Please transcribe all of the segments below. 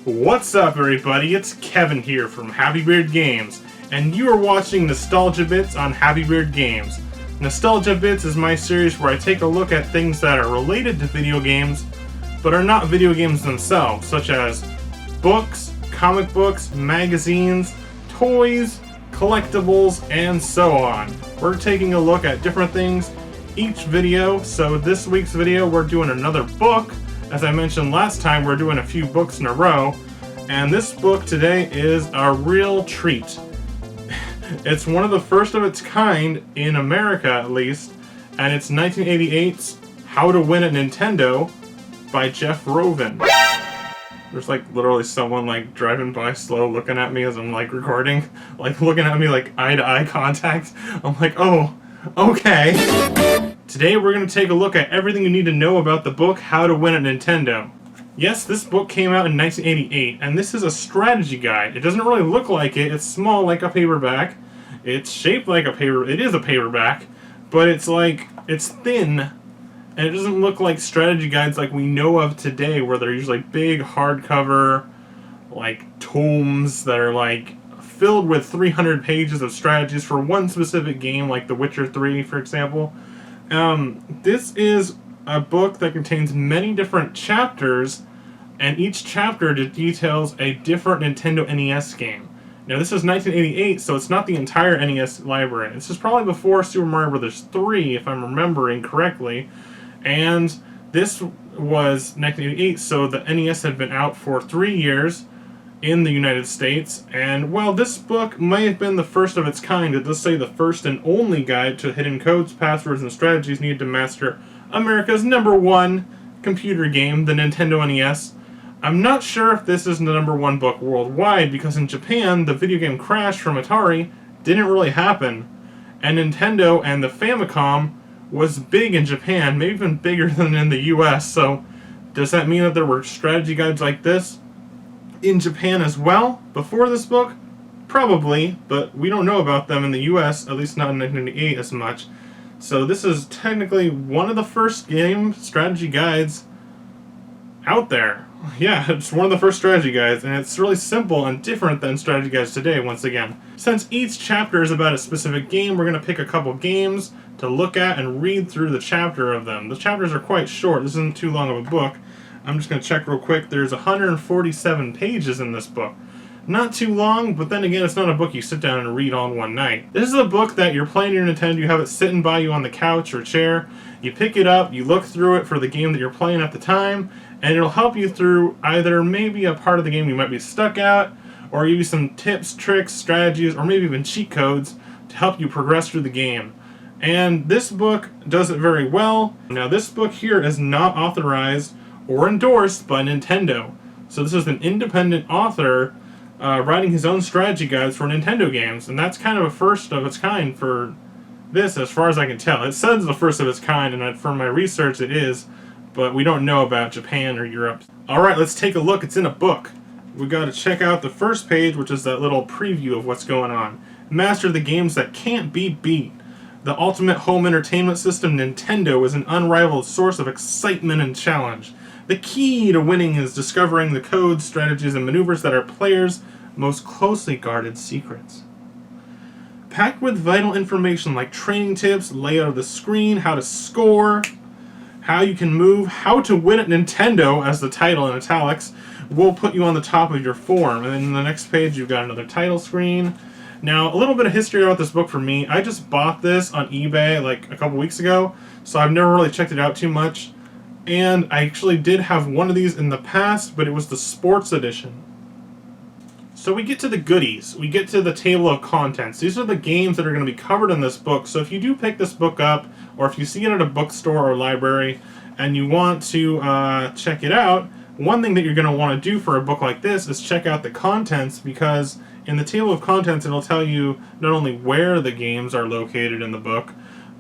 What's up, everybody? It's Kevin here from Happy Beard Games, and you are watching Nostalgia Bits on Happy Beard Games. Nostalgia Bits is my series where I take a look at things that are related to video games, but are not video games themselves, such as books, comic books, magazines, toys, collectibles, and so on. We're taking a look at different things each video. So this week's video, we're doing another book. As I mentioned last time, we're doing a few books in a row, and this book today is a real treat. It's one of the first of its kind, in America at least, and it's 1988's How to Win at Nintendo by Jeff Rovin. There's like literally someone like driving by slow looking at me as I'm like recording, like looking at me like eye-to-eye contact. I'm like, oh, okay. Today we're going to take a look at everything you need to know about the book How to Win at Nintendo. Yes, this book came out in 1988, and this is a strategy guide. It doesn't really look like it. It's small like a paperback. It's shaped like a paper. It is a paperback, but it's thin, and it doesn't look like strategy guides like we know of today, where they're usually big hardcover, like tomes that are like filled with 300 pages of strategies for one specific game, like The Witcher 3, for example. This is a book that contains many different chapters, and each chapter details a different Nintendo NES game. Now, this is 1988, so it's not the entire NES library. This is probably before Super Mario Bros. 3, if I'm remembering correctly, and this was 1988, so the NES had been out for 3 years in the United States, and while this book may have been the first of its kind, it does say the first and only guide to hidden codes, passwords, and strategies needed to master America's #1 computer game, the Nintendo NES. I'm not sure if this is the #1 book worldwide, because in Japan, the video game crash from Atari didn't really happen, and Nintendo and the Famicom was big in Japan, maybe even bigger than in the US, so does that mean that there were strategy guides like this in Japan as well before this book? Probably, but we don't know about them in the US, at least not in 1998 as much. So this is technically one of the first game strategy guides out there. Yeah, it's one of the first strategy guides, and it's really simple and different than strategy guides today, once again. Since each chapter is about a specific game, we're going to pick a couple games to look at and read through the chapter of them. The chapters are quite short. This isn't too long of a book. I'm just going to check real quick. There's 147 pages in this book. Not too long, but then again, it's not a book you sit down and read all in one night. This is a book that you're playing your Nintendo, you have it sitting by you on the couch or chair, you pick it up, you look through it for the game that you're playing at the time, and it'll help you through either maybe a part of the game you might be stuck at, or give you some tips, tricks, strategies, or maybe even cheat codes to help you progress through the game. And this book does it very well. Now, this book here is not authorized or endorsed by Nintendo. So this is an independent author writing his own strategy guides for Nintendo games, and that's kind of a first of its kind for this, as far as I can tell. It says the first of its kind, and from my research it is, but we don't know about Japan or Europe. Alright, let's take a look. It's in a book. We got to check out the first page, which is that little preview of what's going on. Master the games that can't be beat. The ultimate home entertainment system, Nintendo, is an unrivaled source of excitement and challenge. The key to winning is discovering the codes, strategies, and maneuvers that are players' most closely guarded secrets. Packed with vital information like training tips, layout of the screen, how to score, how you can move, how to win at Nintendo, as the title in italics, will put you on the top of your form. And then in the next page, you've got another title screen. Now, a little bit of history about this book for me. I just bought this on eBay like a couple weeks ago, so I've never really checked it out too much. And I actually did have one of these in the past, but it was the sports edition. So we get to the goodies. We get to the table of contents. These are the games that are going to be covered in this book. So if you do pick this book up, or if you see it at a bookstore or library, and you want to check it out, one thing that you're going to want to do for a book like this is check out the contents, because in the table of contents it'll tell you not only where the games are located in the book,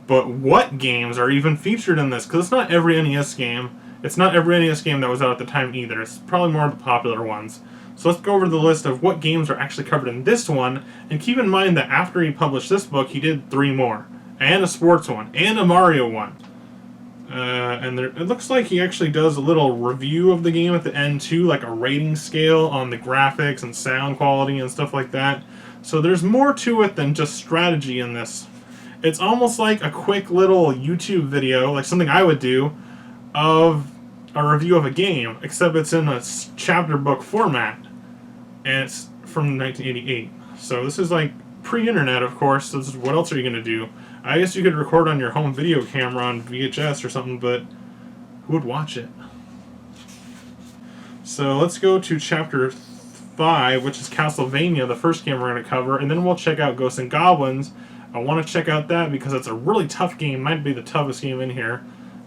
but what games are even featured in this, because it's not every NES game. It's not every NES game that was out at the time either. It's probably more of the popular ones. So let's go over the list of what games are actually covered in this one, and keep in mind that after he published this book, he did 3 more, and a sports one, and a Mario one. And it looks like he actually does a little review of the game at the end too, like a rating scale on the graphics and sound quality and stuff like that. So there's more to it than just strategy in this. It's almost like a quick little YouTube video, like something I would do, of a review of a game, except it's in a chapter book format, and it's from 1988. So this is like pre-internet, of course. So this is, what else are you going to do? I guess you could record on your home video camera on VHS or something, but who would watch it? So let's go to chapter 5, which is Castlevania, the first game we're going to cover, and then we'll check out Ghosts and Goblins. I want to check out that because it's a really tough game. Might be the toughest game in here.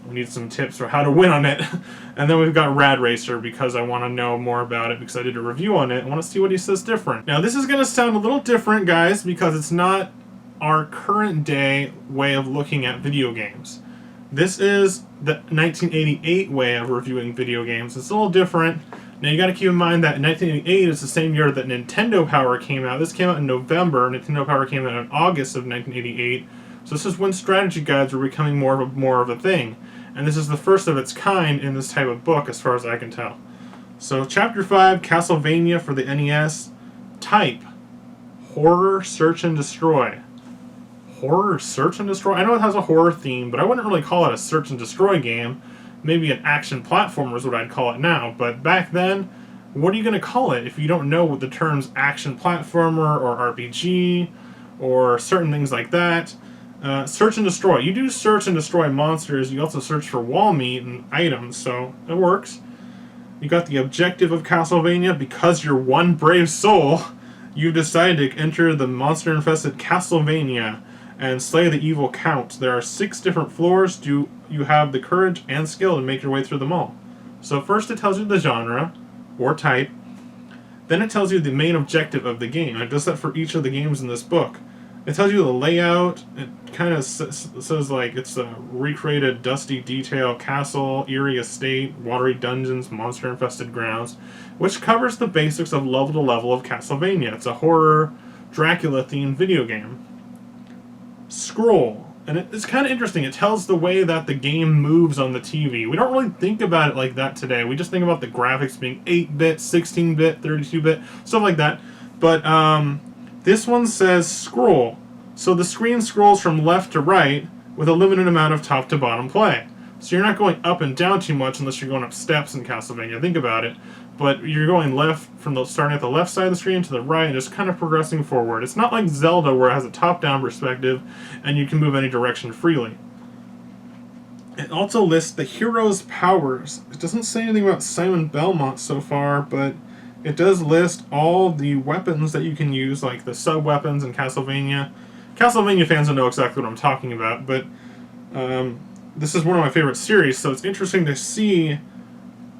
We need some tips for how to win on it. And then we've got Rad Racer because I want to know more about it because I did a review on it. I want to see what he says different. Now this is going to sound a little different, guys, because it's not our current day way of looking at video games. This is the 1988 way of reviewing video games. It's a little different. Now you got to keep in mind that 1988 is the same year that Nintendo Power came out. This came out in November. Nintendo Power came out in August of 1988. So this is when strategy guides were becoming more of a thing. And this is the first of its kind in this type of book, as far as I can tell. So Chapter 5, Castlevania for the NES. Type: Horror, Search and Destroy. Horror, Search and Destroy? I know it has a horror theme, but I wouldn't really call it a search and destroy game. Maybe an action platformer is what I'd call it now, but back then, what are you going to call it if you don't know what the terms action platformer or RPG or certain things like that? Search and destroy. You do search and destroy monsters, you also search for wall meat and items, so it works. You got the objective of Castlevania. Because you're one brave soul, you decided to enter the monster-infested Castlevania and slay the evil Count. There are 6 different floors. Do you have the courage and skill to make your way through them all? So first it tells you the genre, or type. Then it tells you the main objective of the game. It does that for each of the games in this book. It tells you the layout. It kind of says like it's a recreated dusty detail castle, eerie estate, watery dungeons, monster-infested grounds, which covers the basics of level to level of Castlevania. It's a horror, Dracula-themed video game. Scroll. And it's kind of interesting. It tells the way that the game moves on the TV. We don't really think about it like that today. We just think about the graphics being 8-bit, 16-bit, 32-bit, stuff like that. But this one says scroll. So the screen scrolls from left to right with a limited amount of top to bottom play. So you're not going up and down too much unless you're going up steps in Castlevania. Think about it. But you're going left from starting at the left side of the screen to the right and just kind of progressing forward. It's not like Zelda where it has a top-down perspective and you can move any direction freely. It also lists the hero's powers. It doesn't say anything about Simon Belmont so far, but it does list all the weapons that you can use, like the sub-weapons in Castlevania. Castlevania fans will know exactly what I'm talking about, but this is one of my favorite series, so it's interesting to see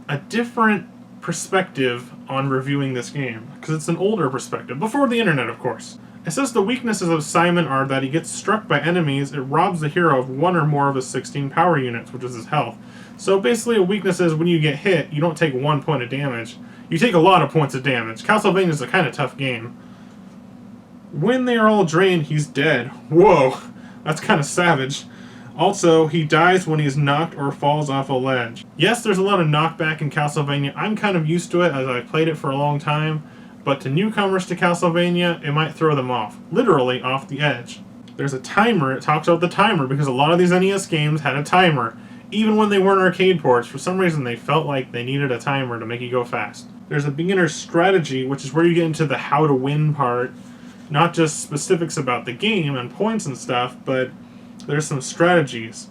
a different perspective on reviewing this game, because it's an older perspective, before the internet, of course. It says the weaknesses of Simon are that he gets struck by enemies, it robs the hero of 1 or more of his 16 power units, which is his health. So basically a weakness is when you get hit, you don't take 1 point of damage. You take a lot of points of damage. Castlevania is a kind of tough game. When they are all drained, he's dead. Whoa, that's kind of savage. Also, he dies when he's knocked or falls off a ledge. Yes, there's a lot of knockback in Castlevania. I'm kind of used to it as I've played it for a long time, but to newcomers to Castlevania, it might throw them off. Literally off the edge. There's a timer. It talks about the timer because a lot of these NES games had a timer. Even when they weren't arcade ports, for some reason they felt like they needed a timer to make you go fast. There's a beginner's strategy, which is where you get into the how to win part. Not just specifics about the game and points and stuff, but there's some strategies.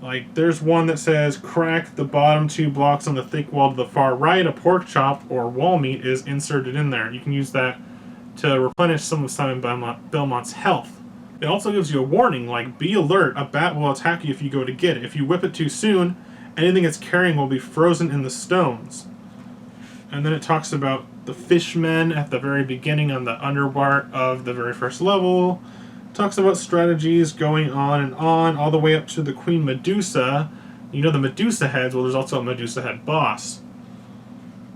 Like, there's one that says, crack the bottom 2 blocks on the thick wall to the far right. A pork chop or wall meat is inserted in there. You can use that to replenish some of Simon Belmont's health. It also gives you a warning, like, be alert, a bat will attack you if you go to get it. If you whip it too soon, anything it's carrying will be frozen in the stones. And then it talks about the fishmen at the very beginning on the underpart of the very first level. It talks about strategies going on and on, all the way up to the Queen Medusa. You know the Medusa heads, well there's also a Medusa head boss.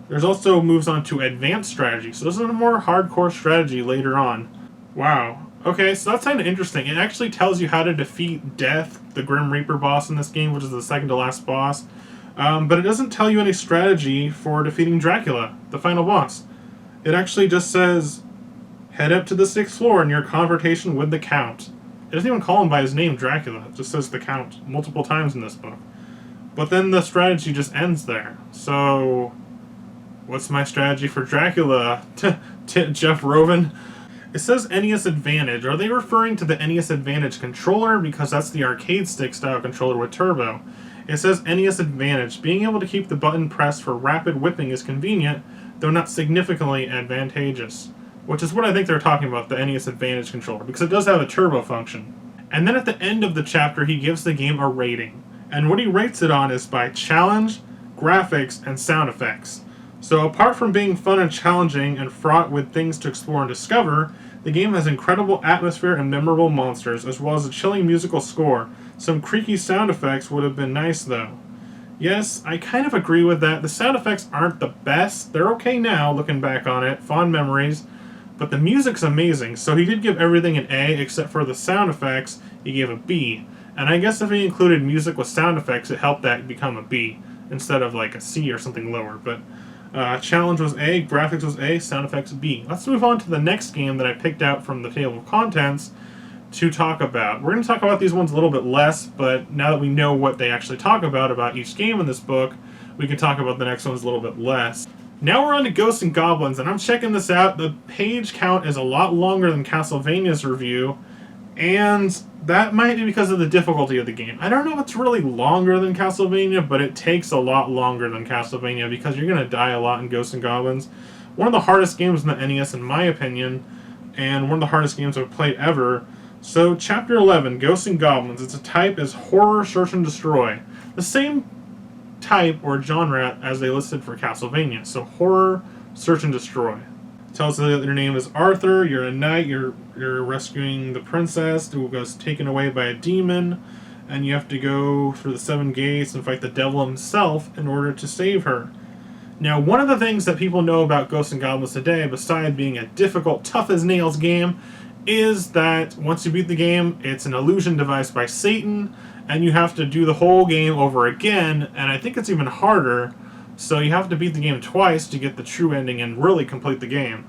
There's also moves on to advanced strategy, so this is a more hardcore strategy later on. Wow. Okay, so that's kind of interesting. It actually tells you how to defeat Death, the Grim Reaper boss in this game, which is the second to last boss. But it doesn't tell you any strategy for defeating Dracula, the final boss. It actually just says, head up to the 6th floor in your confrontation with the Count. It doesn't even call him by his name, Dracula. It just says the Count multiple times in this book. But then the strategy just ends there. So, what's my strategy for Dracula, Jeff Rovin? It says NES Advantage. Are they referring to the NES Advantage controller? Because that's the arcade stick style controller with turbo. It says NES Advantage. Being able to keep the button pressed for rapid whipping is convenient, though not significantly advantageous. Which is what I think they're talking about, the NES Advantage controller, because it does have a turbo function. And then at the end of the chapter, he gives the game a rating. And what he rates it on is by challenge, graphics, and sound effects. So apart from being fun and challenging and fraught with things to explore and discover, the game has incredible atmosphere and memorable monsters, as well as a chilling musical score. Some creaky sound effects would have been nice though. Yes, I kind of agree with that. The sound effects aren't the best. They're okay now, looking back on it. Fond memories. But the music's amazing, so he did give everything an A, except for the sound effects, he gave a B. And I guess if he included music with sound effects, it helped that become a B, instead of like a C or something lower. But challenge was A, graphics was A, sound effects B. Let's move on to the next game that I picked out from the table of contents to talk about. We're going to talk about these ones a little bit less, but now that we know what they actually talk about each game in this book, we can talk about the next ones a little bit less. Now we're on to Ghosts and Goblins, and I'm checking this out. The page count is a lot longer than Castlevania's review, and that might be because of the difficulty of the game. I don't know if it's really longer than Castlevania, but it takes a lot longer than Castlevania because you're going to die a lot in Ghosts and Goblins. One of the hardest games in the NES, in my opinion, and one of the hardest games I've played ever. So, Chapter 11, Ghosts and Goblins. Its type is Horror, Search, and Destroy. The same type or genre as they listed for Castlevania. So horror, search, and destroy. It tells you that your name is Arthur, you're a knight, you're rescuing the princess who was taken away by a demon, and you have to go through the 7 gates and fight the devil himself in order to save her. Now, one of the things that people know about Ghosts and Goblins today, besides being a difficult, tough-as-nails game, is that once you beat the game, it's an illusion devised by Satan, and you have to do the whole game over again, and I think it's even harder, so you have to beat the game twice to get the true ending and really complete the game.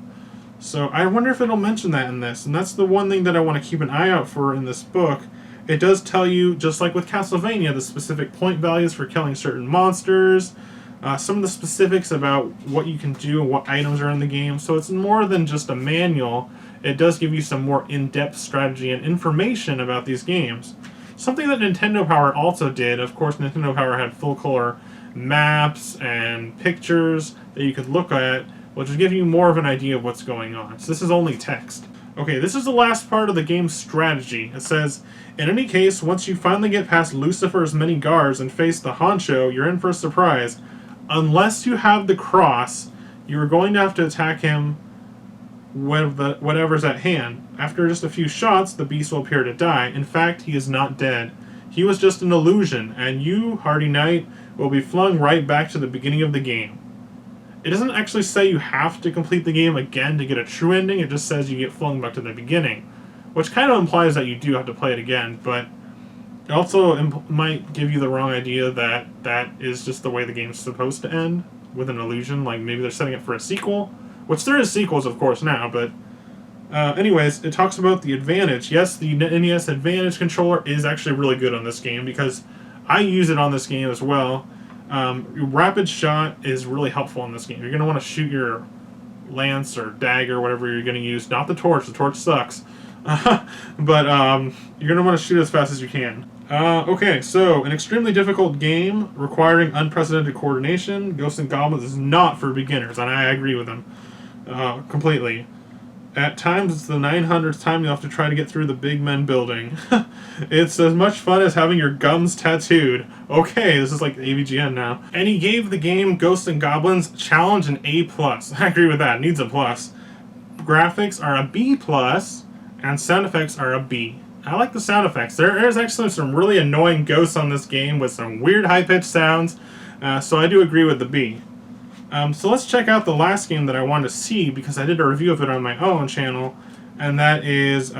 So I wonder if it'll mention that in this, and that's the one thing that I want to keep an eye out for in this book. It does tell you, just like with Castlevania, the specific point values for killing certain monsters, some of the specifics about what you can do and what items are in the game, so it's more than just a manual. It does give you some more in-depth strategy and information about these games. Something that Nintendo Power also did, of course Nintendo Power had full-color maps and pictures that you could look at, which would give you more of an idea of what's going on. So this is only text. Okay, this is the last part of the game's strategy. It says, in any case, once you finally get past Lucifer's many guards and face the Honcho, you're in for a surprise. Unless you have the cross, you're going to have to attack him with whatever's at hand. After just a few shots, the beast will appear to die. In fact, he is not dead. He was just an illusion, and you, hardy knight, will be flung right back to the beginning of the game. It doesn't actually say you have to complete the game again to get a true ending, it just says you get flung back to the beginning. Which kind of implies that you do have to play it again, but it also might give you the wrong idea that that is just the way the game's supposed to end, with an illusion, like maybe they're setting it for a sequel. Which there is sequels, of course, now, but anyways, it talks about the advantage. Yes, the NES Advantage controller is actually really good on this game, because I use it on this game as well. Rapid shot is really helpful in this game. You're going to want to shoot your lance or dagger, whatever you're going to use. Not the torch sucks. But you're going to want to shoot as fast as you can. Okay, so an extremely difficult game requiring unprecedented coordination. Ghosts and Goblins is not for beginners, and I agree with them completely. At times, it's the 900th time you'll have to try to get through the Big Men building. It's as much fun as having your gums tattooed. Okay, this is like AVGN now. And he gave the game Ghosts and Goblins Challenge an A+. I agree with that. It needs a plus. Graphics are a B+, and sound effects are a B. I like the sound effects. There is actually some really annoying ghosts on this game with some weird high-pitched sounds, so I do agree with the B. So let's check out the last game that I wanted to see, because I did a review of it on my own channel. and that is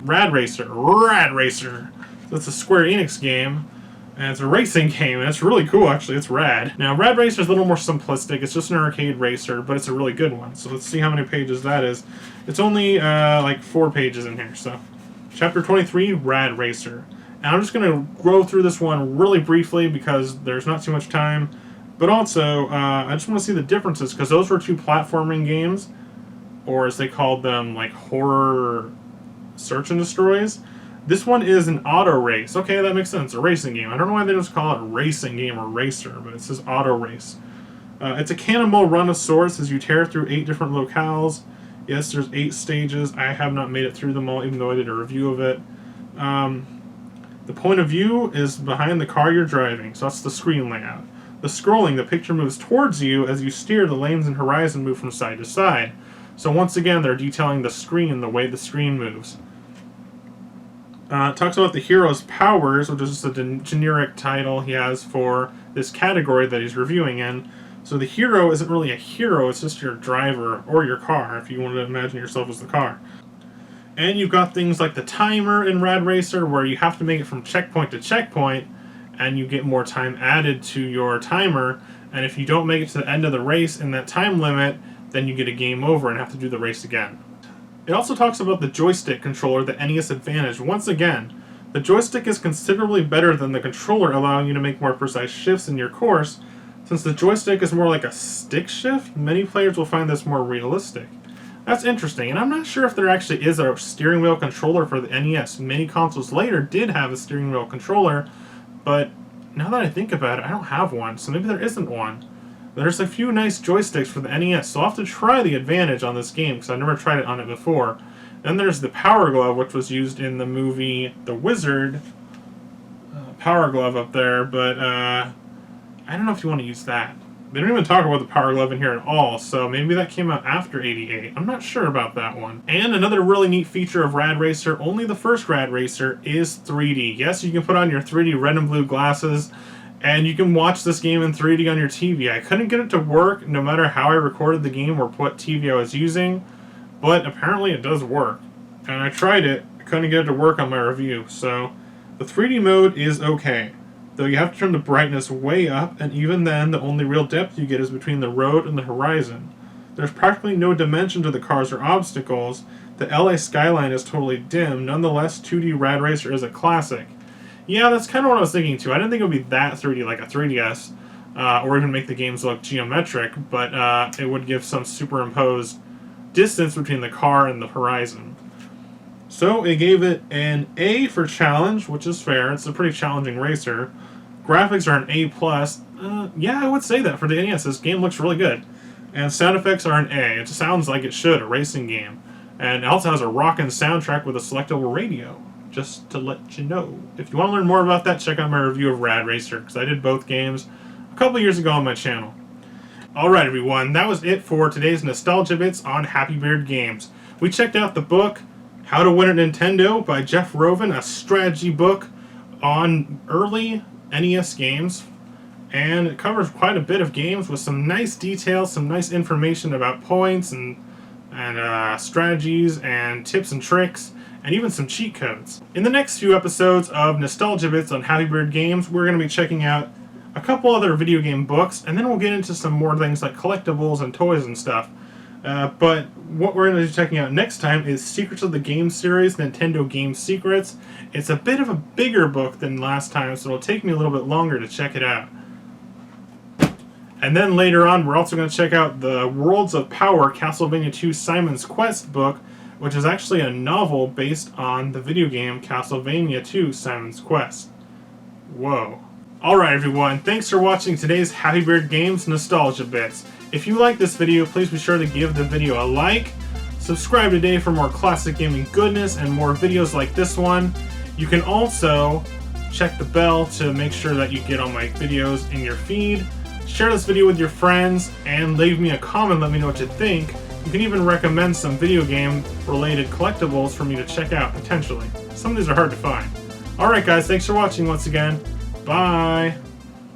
Rad Racer. Rad Racer. That's a Square Enix game, and it's a racing game, and it's really cool, actually. It's rad. Now, Rad Racer is a little more simplistic. It's just an arcade racer, but it's a really good one. So let's see how many pages that is. It's only like 4 pages in here. So, Chapter 23, Rad Racer. And I'm just going to go through this one really briefly because there's not too much time. But also, I just want to see the differences, because those were 2 platforming games, or as they called them, like horror search and destroys. This one is an auto race. Okay, that makes sense. A racing game. I don't know why they just call it a racing game or racer, but it says auto race. It's a cannonball run of sorts as you tear through 8 different locales. Yes, there's 8 stages. I have not made it through them all, even though I did a review of it. The point of view is behind the car you're driving, so that's the screen layout. The scrolling, the picture moves towards you as you steer. The lanes and horizon move from side to side. So once again, they're detailing the screen, the way the screen moves. It talks about the hero's powers, which is just a generic title he has for this category that he's reviewing in. So the hero isn't really a hero, it's just your driver or your car, if you want to imagine yourself as the car. And you've got things like the timer in Rad Racer, where you have to make it from checkpoint to checkpoint, and you get more time added to your timer, and if you don't make it to the end of the race in that time limit, then you get a game over and have to do the race again. It also talks about the joystick controller, the NES Advantage. Once again, the joystick is considerably better than the controller, allowing you to make more precise shifts in your course. Since the joystick is more like a stick shift, many players will find this more realistic. That's interesting, and I'm not sure if there actually is a steering wheel controller for the NES. Many consoles later did have a steering wheel controller, but now that I think about it, I don't have one, so maybe there isn't one. There's a few nice joysticks for the NES, so I'll have to try the Advantage on this game, because I've never tried it on it before. Then there's the Power Glove, which was used in the movie The Wizard. Power Glove up there, but I don't know if you want to use that. They don't even talk about the Power Glove in here at all, so maybe that came out after '88. I'm not sure about that one. And another really neat feature of Rad Racer, only the first Rad Racer, is 3D. Yes, you can put on your 3D red and blue glasses, and you can watch this game in 3D on your TV. I couldn't get it to work no matter how I recorded the game or what TV I was using, but apparently it does work. And I tried it, I couldn't get it to work on my review, so the 3D mode is okay. Though you have to turn the brightness way up, and even then, the only real depth you get is between the road and the horizon. There's practically no dimension to the cars or obstacles. The LA skyline is totally dim. Nonetheless, 2D Rad Racer is a classic. Yeah, that's kind of what I was thinking too. I didn't think it would be that 3D like a 3DS, or even make the games look geometric, but it would give some superimposed distance between the car and the horizon. So it gave it an A for challenge, which is fair. It's a pretty challenging racer. Graphics are an A+. Yeah, I would say that for the NES. This game looks really good. And sound effects are an A. It sounds like it should, a racing game. And it also has a rockin' soundtrack with a selectable radio. Just to let you know. If you want to learn more about that, check out my review of Rad Racer, because I did both games a couple years ago on my channel. Alright everyone, that was it for today's Nostalgia Bits on Happy Beard Games. We checked out the book, How to Win at Nintendo by Jeff Rovin, a strategy book on early NES games. And it covers quite a bit of games with some nice details, some nice information about points and strategies and tips and tricks, and even some cheat codes. In the next few episodes of Nostalgia Bits on Happy Beard Games, we're going to be checking out a couple other video game books, and then we'll get into some more things like collectibles and toys and stuff. But what we're going to be checking out next time is Secrets of the Game series, Nintendo Game Secrets. It's a bit of a bigger book than last time, so it'll take me a little bit longer to check it out. And then later on, we're also going to check out the Worlds of Power Castlevania II Simon's Quest book, which is actually a novel based on the video game Castlevania II Simon's Quest. Whoa. Alright everyone, thanks for watching today's Happy Beard Games Nostalgia Bits. If you like this video, please be sure to give the video a like, subscribe today for more classic gaming goodness and more videos like this one. You can also check the bell to make sure that you get all my videos in your feed. Share this video with your friends, and leave me a comment, let me know what you think. You can even recommend some video game related collectibles for me to check out, potentially. Some of these are hard to find. Alright guys, thanks for watching once again. Bye!